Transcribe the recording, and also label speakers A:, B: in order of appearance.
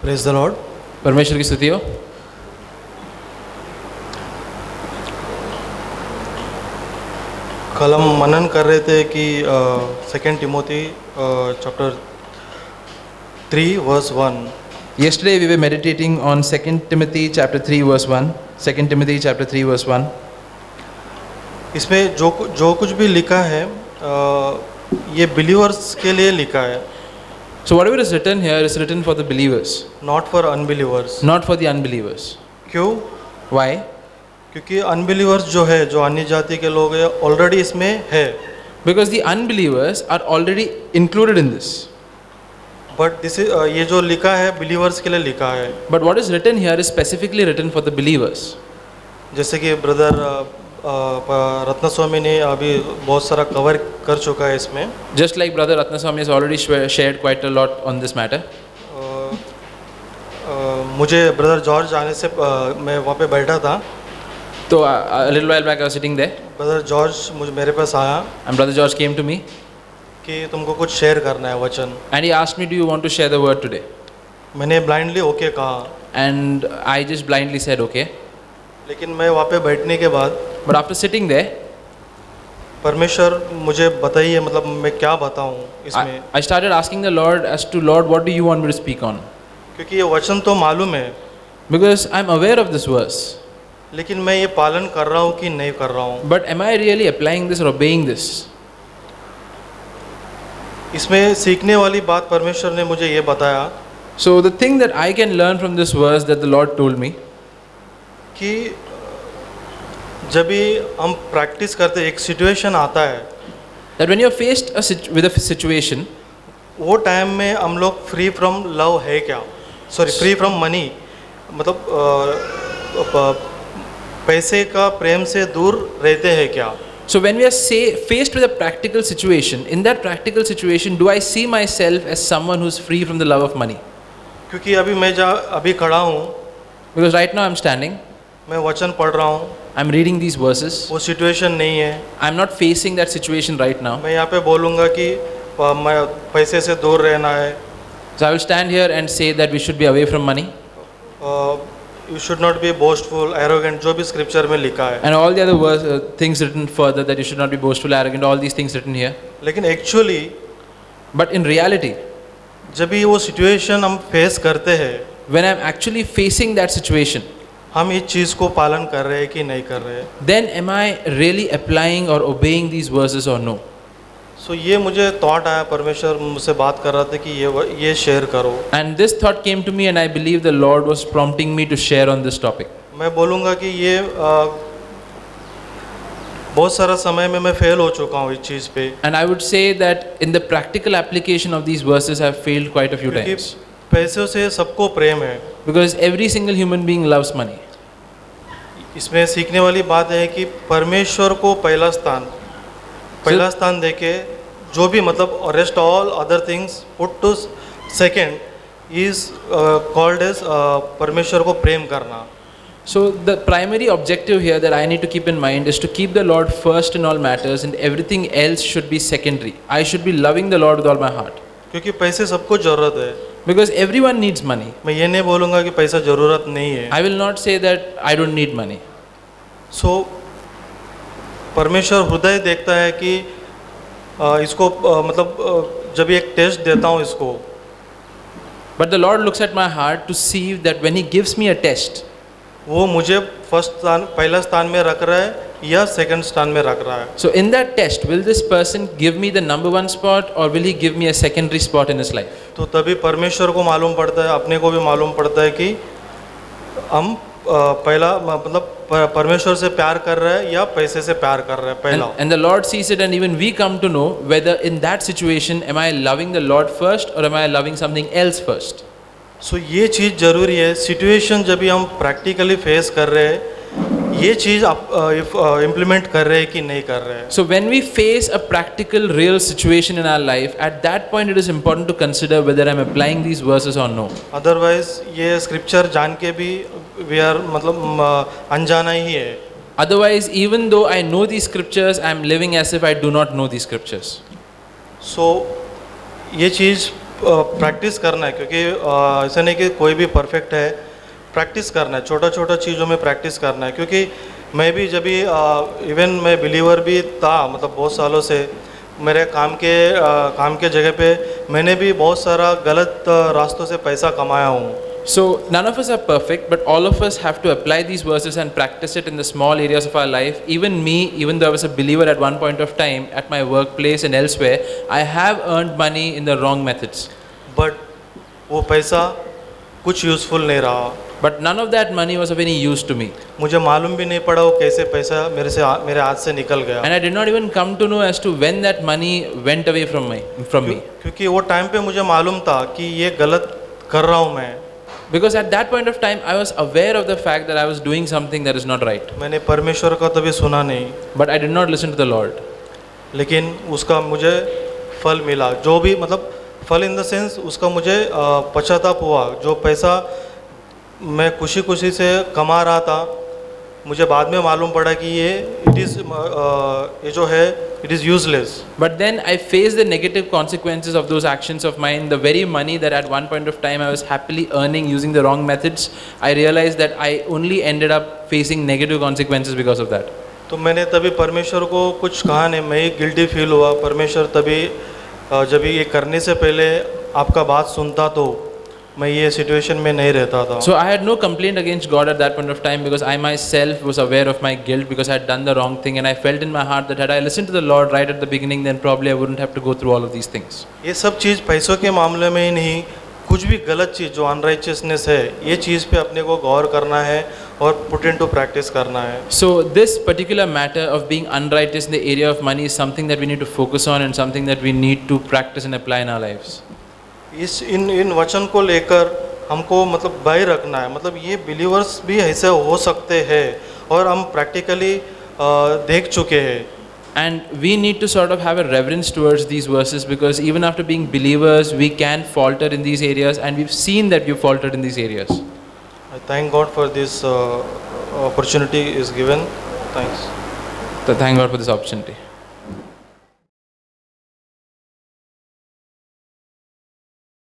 A: Praise the Lord.
B: परमेश्वर की स्तुति हो।
A: कल हम मनन कर रहे थे कि 2 Timothy chapter 3 verse 1।
B: Yesterday we were meditating on 2 Timothy chapter 3 verse 1. 2 Timothy chapter 3 verse 1.
A: इसमें जो कुछ भी लिखा है ये बिलीवर्स के लिए लिखा है,
B: So whatever is written here is written for the believers,
A: not for unbelievers.
B: not for the unbelievers.
A: क्यों?
B: Why?
A: क्योंकि अनबिलीवर्स जो है, जो अन्य जाति के लोग हैं, ऑलरेडी इसमें है।
B: Because the unbelievers are already included in this.
A: But this ये जो लिखा है बिलीवर्स के लिए लिखा है।
B: But what is written here is specifically written for the believers.
A: जैसे कि ब्रदर रत्न स्वामी ने अभी बहुत सारा कवर कर चुका है इसमें।
B: Just like Brother Ratnaswamy has already shared quite a lot on this matter.
A: मुझे ब्रदर जॉर्ज आने से मैं वहाँ पे बैठा था,
B: So a little while back I was sitting there
A: brother George मेरे पास आया
B: and Brother George came to me
A: कि तुमको कुछ शेयर करना है वचन।
B: and he asked me, do you want to share the word today?
A: मैंने ब्लाइंडली ओके कहा,
B: And I just blindly said okay.
A: लेकिन मैं वहाँ पे बैठने के बाद
B: But after sitting there,
A: परमेश्वर मुझे बताइए, मतलब मैं क्या बताऊँ इसमें,
B: I started asking the Lord as to, Lord, what do you want me to speak on?
A: क्योंकि ये वचन तो मालूम है,
B: Because I'm aware of this verse.
A: लेकिन मैं ये पालन कर रहा हूँ कि नहीं कर रहा हूँ।
B: But am I really applying this or obeying this?
A: इसमें सीखने वाली बात परमेश्वर ने मुझे ये बताया
B: So the thing that I can learn from this verse that the Lord told me,
A: कि जब भी हम प्रैक्टिस करते एक सिचुएशन आता है,
B: that when you're faced with a situation,
A: वो टाइम में हम लोग फ्री फ्रॉम लव है क्या, सॉरी फ्री फ्रॉम मनी, मतलब पैसे का प्रेम से दूर रहते हैं क्या।
B: so when we are faced with a practical situation, in that practical situation, do I see myself as someone who's free from the love of money?
A: क्योंकि अभी मैं अभी खड़ा हूँ,
B: Because right now I'm standing,
A: मैं वचन पढ़ रहा हूँ,
B: I'm reading these verses,
A: वो सिचुएशन नहीं है।
B: I'm not facing that situation right now.
A: मैं यहाँ पे बोलूँगा कि मैं पैसे से दूर रहना है,
B: So I will stand here and say that we should be away from money
A: you should not be boastful arrogant, जो भी स्क्रिप्चर में लिखा है।
B: and all the other things written further, that you should not be boastful, arrogant, all these things written here.
A: लेकिन actually
B: But in reality,
A: जब भी वो situation हम फेस करते हैं,
B: when I'm actually facing that situation,
A: हम इस चीज़ को पालन कर रहे हैं कि नहीं कर रहे हैं।
B: then am I really applying or obeying these verses or no?
A: सो ये मुझे थॉट आया, परमेश्वर मुझसे बात कर रहा था कि ये शेयर करो।
B: And this thought came to me and I believe the Lord was prompting me to share on this topic.
A: मैं बोलूँगा कि ये बहुत सारा समय में मैं फेल हो चुका हूँ इस चीज़ पे।
B: And I would say that in the practical application of these verses I have failed quite a few
A: क्योंकि
B: times.
A: पैसों से सबको प्रेम है।
B: Because every single human being loves money.
A: इसमें सीखने वाली बात है कि परमेश्वर को पहला स्थान देके जो भी, मतलब rest all other things put to second is called as परमेश्वर को प्रेम करना।
B: So the primary objective here that I need to keep in mind is to keep the Lord first in all matters and everything else should be secondary. I should be loving the Lord with all my heart.
A: क्योंकि पैसे सबको ज़रूरत है।
B: Because everyone needs money.
A: मैं ये नहीं बोलूँगा कि पैसा ज़रूरत नहीं है।
B: I will not say that I don't need money.
A: सो परमेश्वर हृदय देखता है कि इसको मतलब जब एक टेस्ट देता हूँ इसको,
B: But the Lord looks at my heart to see that when He gives me a test,
A: वो मुझे पहला स्थान में रख रहा है या सेकंड स्थान में रख रहा है।
B: so in that test, will this person give me the number one spot or will he give me a secondary spot in his life?
A: तो तभी परमेश्वर को मालूम पड़ता है, अपने को भी मालूम पड़ता है कि हम पहला मतलब परमेश्वर से प्यार कर रहे हैं या पैसे से प्यार कर रहे हैं पहला।
B: And the Lord sees it and even we come to know whether in that situation am I loving the Lord first or am I loving something else first?
A: सो ये चीज़ ज़रूरी है। सिचुएशन जब भी हम प्रैक्टिकली फेस कर रहे हैं, ये चीज़ आप इम्प्लीमेंट कर रहे हैं कि नहीं कर रहे हैं।
B: So when we face a practical real situation in our life, at that point it is important to consider whether I'm applying these verses or no.
A: Otherwise ये स्क्रिप्चर जान के भी वी आर मतलब अनजाना ही है।
B: Otherwise, even though I know these scriptures, I am living as if I do not know these scriptures.
A: सो ये चीज़ practice करना है, क्योंकि ऐसा नहीं कि कोई भी परफेक्ट है, प्रैक्टिस करना है, छोटा छोटा चीज़ों में प्रैक्टिस करना है। क्योंकि मैं भी जब भी इवन मैं बिलीवर भी था, मतलब बहुत सालों से मेरे काम के जगह पे मैंने भी बहुत सारा गलत रास्तों से पैसा कमाया हूँ।
B: So none of us are perfect, but all of us have to apply these verses and practice it in the small areas of our life. Even me, even though I was a believer at one point of time, at my workplace and elsewhere, I have earned money in the wrong methods.
A: But वो पैसा कुछ useful नहीं रहा।
B: But none of that money was of any use to me.
A: मुझे मालूम भी नहीं पड़ा वो कैसे पैसा मेरे हाथ से निकल गया।
B: And I did not even come to know as to when that money went away from me.
A: क्योंकि वो टाइम पे मुझे मालूम था कि ये गलत कर रहा हूँ मैं।
B: Because at that point of time, I was aware of the fact that I was doing something that is not right.
A: मैंने परमेश्वर का तभी सुना नहीं,
B: But I did not listen to the Lord.
A: लेकिन उसका मुझे फल मिला। जो भी मतलब फल इन द सेंस उसका मुझे पश्चाताप हुआ। जो पैसा मैं खुशी खुशी से कमा रहा था, मुझे बाद में मालूम पड़ा कि ये जो है it is useless.
B: But then I faced the negative consequences of those actions of mine. The very money that at one point of time I was happily earning using the wrong methods, I realized that I only ended up facing negative consequences because of that.
A: तो मैंने तभी परमेश्वर को कुछ कहा नहीं, मैं ही guilty feel हुआ। परमेश्वर तभी जब ये करने से पहले आपका बात सुनता तो मैं ये सिचुएशन में नहीं रहता था।
B: So I had no complaint against God at that point of time, because I myself was aware of my guilt because I had done the wrong thing, and I felt in my heart that had I listened to the Lord right at the beginning, then probably I wouldn't have to go through all of these things.
A: ये सब चीज़ पैसों के मामले में ही नहीं, कुछ भी गलत चीज़ जो अनराइचियसनेस है, ये चीज़ पे अपने को गौर करना है और पुट इनटू प्रैक्टिस करना है।
B: So this particular matter of being unrighteous in the area of money is something that we need to focus on and something that we need to practice and apply in our lives.
A: इन वचन को लेकर हमको मतलब भय रखना है। मतलब ये बिलीवर्स भी ऐसे हो सकते हैं और हम प्रैक्टिकली देख चुके हैं।
B: And we need to sort of have a reverence towards these verses, because even after being believers, we can falter in these areas, and we've seen that we've faltered in these areas.
A: I thank God for this opportunity is given. Thanks.
B: So thank God for this opportunity.